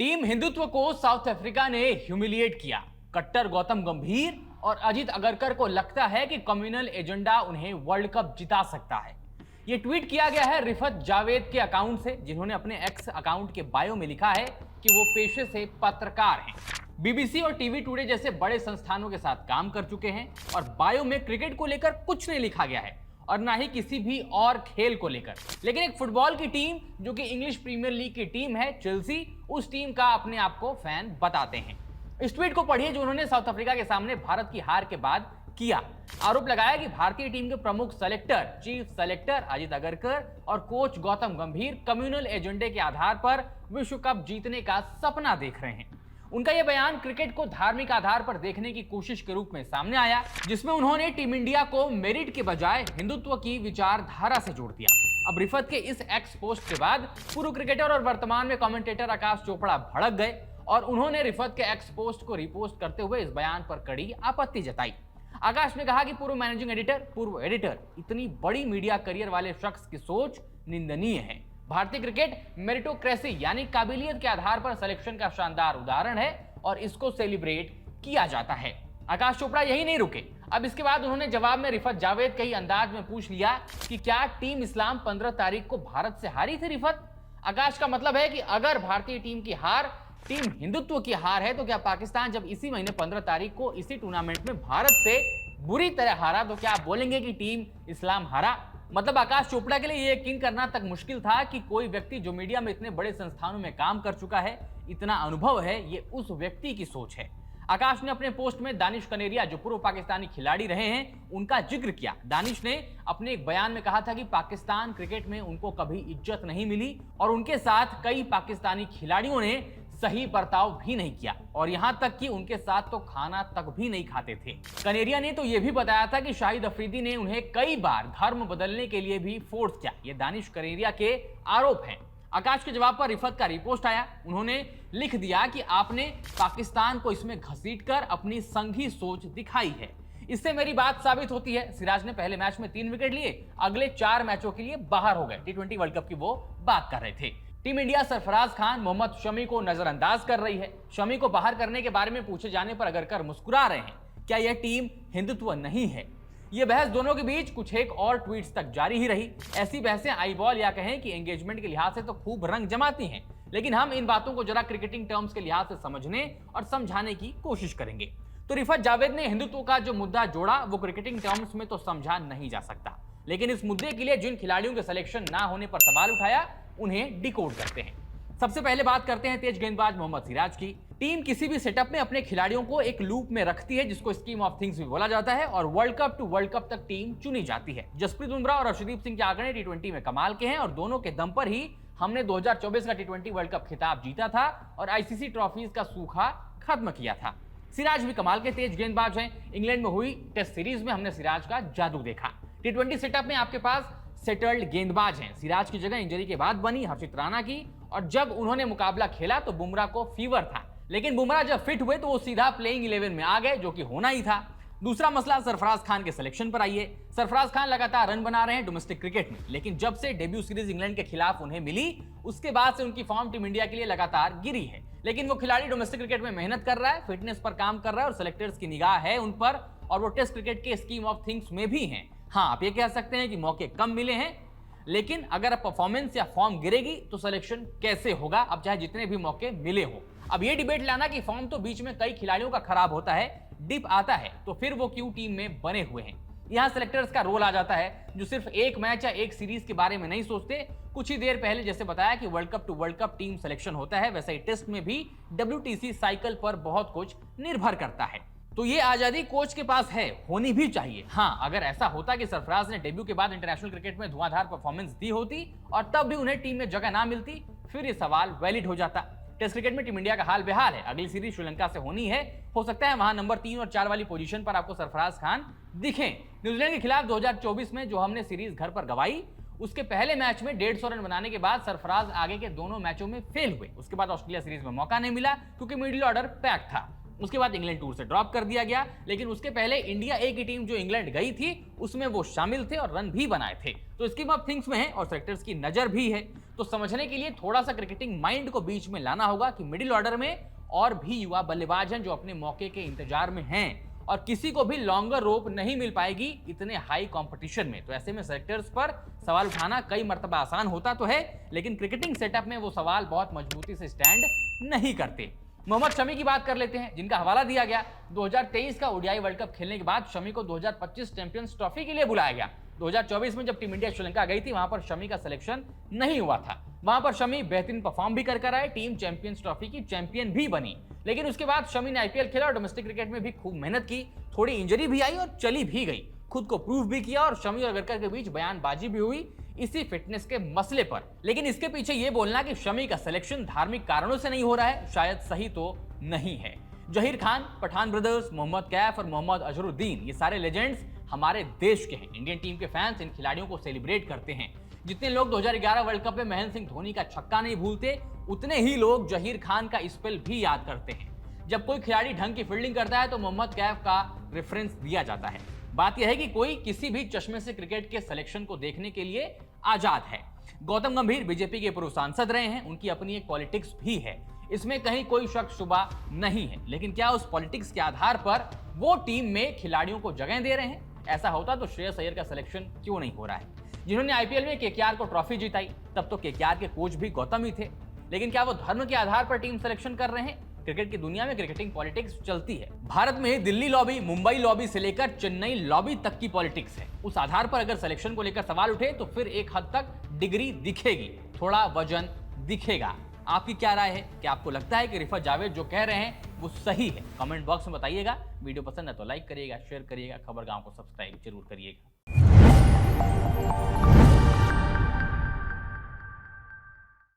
Team Hindutva को south Africa ने humiliate किया। कट्टर गौतम गंभीर और अजीत अगरकर को लगता है कि कम्युनल एजेंडा उन्हें वर्ल्ड कप जिता सकता है। यह ट्वीट किया गया है रिफत जावेद के अकाउंट से, जिन्होंने अपने एक्स अकाउंट के बायो में लिखा है कि वो पेशे से पत्रकार हैं, बीबीसी और टीवी टुडे जैसे बड़े संस्थानों के साथ काम कर चुके हैं और बायो में क्रिकेट को लेकर कुछ नहीं लिखा गया है और ना ही किसी भी और खेल को लेकर। लेकिन एक फुटबॉल की टीम जो कि इंग्लिश प्रीमियर लीग की टीम है चेल्सी, उस टीम का अपने आप को फैन बताते हैं। इस ट्वीट को पढ़िए जो उन्होंने साउथ अफ्रीका के सामने भारत की हार के बाद किया। आरोप लगाया कि भारतीय टीम के प्रमुख selector, chief selector Ajit Agarkar और कोच गौतम गंभीर कम्युनल एजेंडे के आधार पर विश्व कप जीतने का सपना देख रहे हैं। उनका यह बयान क्रिकेट को धार्मिक आधार पर देखने की कोशिश के रूप में सामने आया, जिसमें उन्होंने टीम इंडिया को मेरिट के बजाय हिंदुत्व की विचारधारा से जोड़ दिया। अब रिफत के इस एक्स पोस्ट के बाद पूर्व क्रिकेटर और वर्तमान में कमेंटेटर आकाश चोपड़ा भड़क गए और उन्होंने रिफत के एक्स पोस्ट को रिपोस्ट करते हुए इस बयान पर कड़ी आपत्ति जताई। आकाश ने कहा कि पूर्व मैनेजिंग एडिटर, पूर्व एडिटर, इतनी बड़ी मीडिया करियर वाले शख्स की सोच निंदनीय है। भारतीय क्रिकेट मेरिटोक्रेसी यानी काबिलियत के आधार पर सिलेक्शन का शानदार उदाहरण है और इसको सेलिब्रेट किया जाता है। आकाश चोपड़ा यही नहीं रुके। अब इसके बाद उन्होंने जवाब में रिफत जावेद के ही अंदाज में पूछ लिया कि क्या टीम इस्लाम 15 तारीख को भारत से हारी थी रिफत? आकाश का मतलब है कि अगर भारतीय टीम की हार टीम हिंदुत्व की हार है तो क्या पाकिस्तान जब इसी महीने 15 तारीख को इसी टूर्नामेंट में भारत से बुरी तरह हारा तो क्या आप बोलेंगे कि टीम इस्लाम हारा? मतलब आकाश चोपड़ा के लिए यह यकीन करना तक मुश्किल था कि कोई व्यक्ति जो मीडिया में इतने बड़े संस्थानों में काम कर चुका है, इतना अनुभव है, ये उस व्यक्ति की सोच है। आकाश ने अपने पोस्ट में दानिश कनेरिया जो पूर्व पाकिस्तानी खिलाड़ी रहे हैं उनका जिक्र किया। दानिश ने अपने एक बयान में कहा था कि पाकिस्तान क्रिकेट में उनको कभी इज्जत नहीं मिली और उनके साथ कई पाकिस्तानी खिलाड़ियों ने सही बर्ताव भी नहीं किया और यहां तक कि उनके साथ तो खाना तक भी नहीं खाते थे। कनेरिया ने तो यह भी बताया था कि शाहिद अफरीदी ने उन्हें कई बार धर्म बदलने के लिए भी फोर्स किया। ये दानिश कनेरिया के आरोप हैं। आकाश के जवाब पर रिफत का रिपोस्ट आया। उन्होंने लिख दिया कि आपने पाकिस्तान को इसमें घसीटकर अपनी संघी सोच दिखाई है। इससे मेरी बात साबित होती है। सिराज ने पहले मैच में 3 विकेट लिए, अगले 4 मैचों के लिए बाहर हो गए। T20 वर्ल्ड कप की वो बात कर रहे थे। टीम इंडिया सरफराज खान मोहम्मद शमी को नजरअंदाज कर रही है। शमी को बाहर करने के बारे में पूछे जाने पर अगरकर मुस्कुरा रहे हैं। क्या यह टीम हिंदुत्व नहीं है? यह बहस दोनों के बीच कुछ एक और ट्वीट्स तक जारी ही रही। ऐसी बहसें आई बॉल या कहें कि एंगेजमेंट के लिहाज से तो खूब रंग जमाती हैं, लेकिन हम इन बातों को जरा क्रिकेटिंग टर्म्स के लिहाज से समझने और समझाने की कोशिश करेंगे। तो रिफत जावेद ने हिंदुत्व का जो मुद्दा जोड़ा वो क्रिकेटिंग टर्म्स में तो समझा नहीं जा सकता, लेकिन इस मुद्दे के लिए जिन खिलाड़ियों के सिलेक्शन ना होने पर सवाल उठाया उन्हें डिकोड करते हैं। सबसे पहले बात करते हैं तेज गेंदबाज मोहम्मद सिराज की। टीम किसी भी सेटअप में अपने खिलाड़ियों को एक लूप में रखती है जिसको स्कीम ऑफ थिंग्स भी बोला जाता है और world cup to world cup तक टीम चुनी जाती है। जसप्रीत बुमराह और अर्शदीप सिंह के आंकड़े T20 में कमाल के हैं और दोनों के दम पर ही हमने 2024 का T20 वर्ल्ड कप खिताब जीता था और आईसीसी ट्रॉफीज का सूखा खत्म किया था। सिराज भी कमाल के तेज गेंदबाज हैं। इंग्लैंड में हुई टेस्ट सीरीज में हमने सिराज का जादू देखा। T20 सेटअप में आपके पास सेटल्ड गेंदबाज हैं। सिराज की जगह इंजरी के बाद बनी हर्षित राणा की और जब उन्होंने मुकाबला खेला तो बुमराह को फीवर था, लेकिन बुमराह जब फिट हुए तो वो सीधा प्लेइंग 11 में आ गए, जो कि होना ही था। दूसरा मसला सरफराज खान के सिलेक्शन पर आइए। सरफराज खान लगातार रन बना रहे हैं डोमेस्टिक क्रिकेट में, लेकिन जब से डेब्यू सीरीज इंग्लैंड के खिलाफ उन्हें मिली उसके बाद से उनकी फॉर्म टीम इंडिया के लिए लगातार गिरी है। लेकिन वो खिलाड़ी डोमेस्टिक क्रिकेट में मेहनत कर रहा है, फिटनेस पर काम कर रहा है और सेलेक्टर्स की निगाह है उन पर और वो टेस्ट क्रिकेट के स्कीम ऑफ थिंग्स में भी हैं। हाँ, आप ये कह सकते हैं कि मौके कम मिले हैं, लेकिन अगर परफॉर्मेंस या फॉर्म गिरेगी तो सिलेक्शन कैसे होगा, अब चाहे जितने भी मौके मिले हो। अब ये डिबेट लाना कि फॉर्म तो बीच में कई खिलाड़ियों का खराब होता है, डिप आता है, तो फिर वो क्यों टीम में बने हुए हैं। यहां सेलेक्टर्स का रोल आ जाता है जो सिर्फ एक मैच या एक सीरीज के बारे में नहीं सोचते। कुछ ही देर पहले जैसे बताया कि world cup to world cup team selection होता है, वैसे ही टेस्ट में भी WTC साइकिल पर बहुत कुछ निर्भर करता है। तो ये आजादी कोच के पास है, होनी भी चाहिए। हाँ, अगर ऐसा होता कि सरफराज ने डेब्यू के बाद इंटरनेशनल क्रिकेट में धुआंधार परफॉर्मेंस दी होती और तब भी उन्हें टीम में जगह ना मिलती, फिर ये सवाल वैलिड हो जाता। टेस्ट क्रिकेट में टीम इंडिया का हाल बेहाल है। अगली सीरीज श्रीलंका से होनी है। हो सकता है वहां नंबर 3 और 4 वाली पोजीशन पर आपको सरफराज खान दिखें। न्यूजीलैंड के खिलाफ 2024 में जो हमने सीरीज घर पर गंवाई, उसके पहले मैच में 150 रन बनाने के बाद सरफराज आगे के दोनों मैचों में फेल हुए। उसके बाद ऑस्ट्रेलिया सीरीज में मौका नहीं मिला क्योंकि मिडिल ऑर्डर पैक था। उसके बाद इंग्लैंड टूर से ड्रॉप कर दिया गया, लेकिन उसके पहले इंडिया ए की टीम जो इंग्लैंड गई थी उसमें वो शामिल थे और रन भी बनाए थे। तो स्कीम ऑफ थिंग्स में है और सेलेक्टर्स की नजर भी है। तो समझने के लिए थोड़ा सा क्रिकेटिंग माइंड को बीच में लाना होगा कि मिडिल ऑर्डर में और भी युवा बल्लेबाज हैं जो अपने मौके के इंतजार में हैं और किसी को भी लॉन्गर रोप नहीं मिल पाएगी इतने हाई कंपटीशन में। तो ऐसे में सेलेक्टर्स पर सवाल उठाना कई मर्तबा आसान होता तो है, लेकिन क्रिकेटिंग सेटअप में वो सवाल बहुत मजबूती से स्टैंड नहीं करते। मोहम्मद शमी की बात कर लेते हैं, जिनका हवाला दिया गया। 2023 का ओडीआई वर्ल्ड कप खेलने के बाद शमी को 2025 चैंपियंस ट्रॉफी के लिए बुलाया गया। 2024 में जब टीम इंडिया श्रीलंका गई थी, वहां पर शमी का सिलेक्शन नहीं हुआ था। वहां पर शमी बेहतरीन परफॉर्म भी कर आए, टीम चैंपियंस ट्रॉफी की चैंपियन भी बनी। लेकिन उसके बाद शमी ने आईपीएल खेला और डोमेस्टिक क्रिकेट में भी खूब मेहनत की, थोड़ी इंजरी भी आई और चली भी गई, खुद को प्रूव भी किया और शमी और अगरकर के बीच बयानबाजी भी हुई इसी फिटनेस के मसले पर। लेकिन इसके पीछे यह बोलना कि शमी का सिलेक्शन धार्मिक कारणों से नहीं हो रहा है, शायद सही तो नहीं है। जहीर खान, पठान ब्रदर्स, मोहम्मद कैफ और मोहम्मद अजहरुद्दीन, ये सारे लेजेंड्स हमारे देश के हैं। इंडियन टीम के फैंस इन खिलाड़ियों को सेलिब्रेट करते हैं। जितने लोग 2011 वर्ल्ड कप में महेंद्र सिंह धोनी का छक्का नहीं भूलते, उतने ही लोग जहीर खान का स्पेल भी याद करते हैं। जब कोई खिलाड़ी ढंग की फील्डिंग करता है तो मोहम्मद कैफ का रेफरेंस दिया जाता है। बात यह है कि कोई किसी भी चश्मे से क्रिकेट के सिलेक्शन को देखने के लिए आजाद है। गौतम गंभीर बीजेपी के पूर्व सांसद रहे हैं, उनकी अपनी एक पॉलिटिक्स भी है, इसमें कहीं कोई शक शुबा नहीं है। लेकिन क्या उस पॉलिटिक्स के आधार पर वो टीम में खिलाड़ियों को जगह दे रहे हैं? ऐसा होता तो श्रेयस अय्यर का सिलेक्शन क्यों नहीं हो रहा है? जिन्होंने आईपीएल में केकेआर को ट्रॉफी जिताई, तब तो केकेआर के कोच भी गौतम ही थे। लेकिन क्या वो धर्म के आधार पर टीम सिलेक्शन कर रहे हैं? क्रिकेट की दुनिया में क्रिकेटिंग पॉलिटिक्स चलती है। भारत में दिल्ली लॉबी, मुंबई लॉबी से लेकर चेन्नई लॉबी तक की पॉलिटिक्स है। उस आधार पर अगर सिलेक्शन को लेकर सवाल उठे तो फिर एक हद तक डिग्री दिखेगी, थोड़ा वजन दिखेगा। आपकी क्या राय है? क्या आपको लगता है कि रिफत जावेद जो कह रहे हैं वो सही है? कमेंट बॉक्स में बताइएगा। वीडियो पसंद है तो लाइक करिएगा, शेयर करिएगा, खबर गांव को सब्सक्राइब जरूर करिएगा।